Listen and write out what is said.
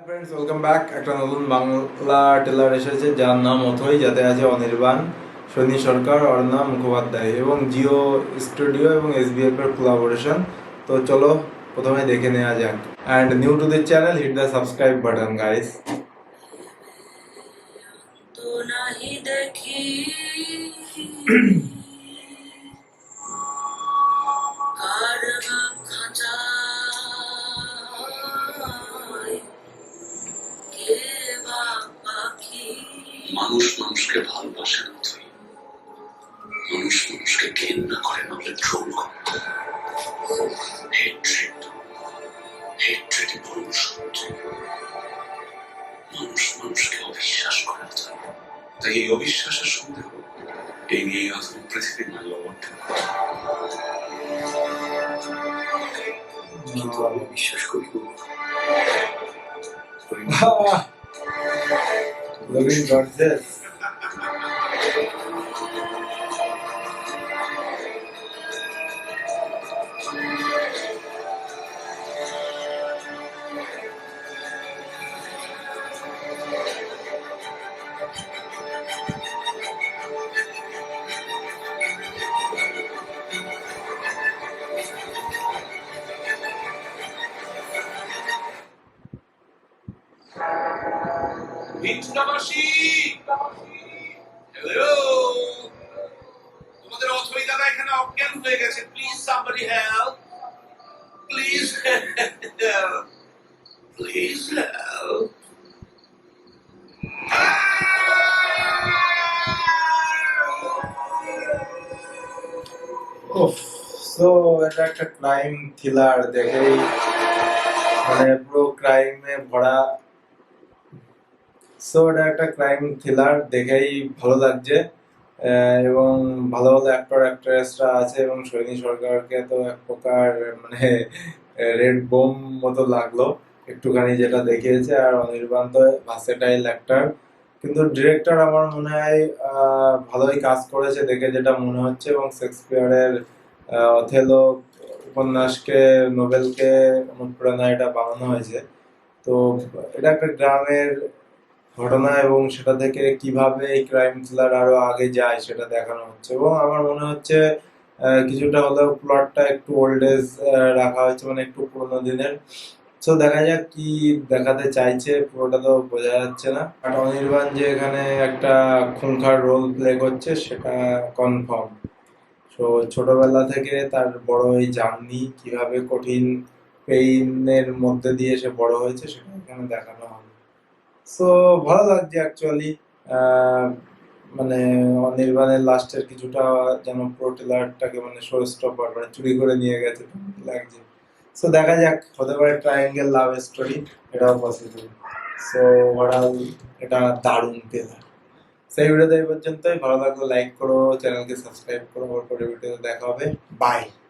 Friends, welcome back. একটা নতুন Bangla trailer এসেছে যার নাম অথই, যাতে আছে অনির্বাণ, সৈনী সরকার, অর্ণা মুখোপাধ্যায় এবং জিও স্টুডিও এবং এসবিএফ এর কোলাবোরেশন। তো চলো প্রথমে দেখে নেওয়া যাক। And new to this channel, hit the subscribe button guys. তো নাহি দেখি কার বা খাঁচায় কে বা পাখি। মানুষ মানুষকে ভালোবাসে না, মানুষ মানুষকে ঘেন্না করে, নাহলে ট্রোল করে। হেট্রেড পরম শত্রু। মানুষ মানুষকে অবিশ্বাস করে না, তাই এই অবিশ্বাসের সন্দেহ এই নিয়ে আজ পৃথিবীর মূল্যবোধ। কিন্তু আমি বিশ্বাস করি Looking gorgeous. ভিন্টুটাবাসী, হ্যালো, তোমাদের অথই দাদা এখানে অজ্ঞান হয়ে গেছে। Please somebody help, please help, please help. So এটা একটা ক্রাইম থ্রিলার, দেখেই মানে পুরো ক্রাইমে ভরা। সো এটা একটা ক্রাইম থ্রিলার, দেখেই ভালো লাগছে। এবং ভালো ভালো অ্যাক্টর অ্যাক্ট্রেসরা আছে এবং সৈনী সরকারকে তো এক প্রকার মানে রেড বোম মতো লাগলো একটুখানি যেটা দেখিয়েছে। আর অনির্বাণ তো ভার্সেটাইল অ্যাক্টর, কিন্তু ডিরেক্টর আমার মনে হয় ভালোই কাজ করেছে দেখে যেটা মনে হচ্ছে। এবং শেক্সপিয়ারের অথেলো উপন্যাসকে, নোবেলকে অনুপ্রেরণা এটা বানানো হয়েছে। তো এটা একটা গ্রামের ঘটনা এবং সেটা থেকে কিভাবে এই ক্রাইম থ্রিলার আরো আগে যায় সেটা দেখানো হচ্ছে। এবং আমার মনে হচ্ছে কিছুটা হলেও প্লটটা একটু ওল্ড এজ রাখা হয়েছে, মানে একটু পুরোনো দিনের। তো দেখা যাক কি দেখাতে চাইছে, পুরোটা তো বোঝা যাচ্ছে না। আর অনির্বাণ যে এখানে একটা খুঙ্খার রোল প্লে করছে সেটা কনফার্ম। তো ছোটবেলা থেকে তার বড় এই জার্নি, কিভাবে কঠিন পেইনের মধ্যে দিয়ে সে বড় হয়েছে সেটা এখানে দেখানো হবে। সো ভালো লাগছে অ্যাকচুয়ালি। মানে অনির্বাণের লাস্টের কিছুটা যেন পুরো ট্রেলারটাকে মানে শো স্টপার, মানে চুরি করে নিয়ে গেছে লাগছে। সো দেখা যাক, হতে পারে ট্রায়াঙ্গেল লাভ স্টোরি, এটাও পসিবল। সো ওভারঅল এটা দারুণ ট্রেলার। সেই ভিডিওতে এই পর্যন্তই। ভালো লাগলে লাইক করো, চ্যানেলকে সাবস্ক্রাইব করো। পরে ভিডিওতে দেখা হবে। বাই।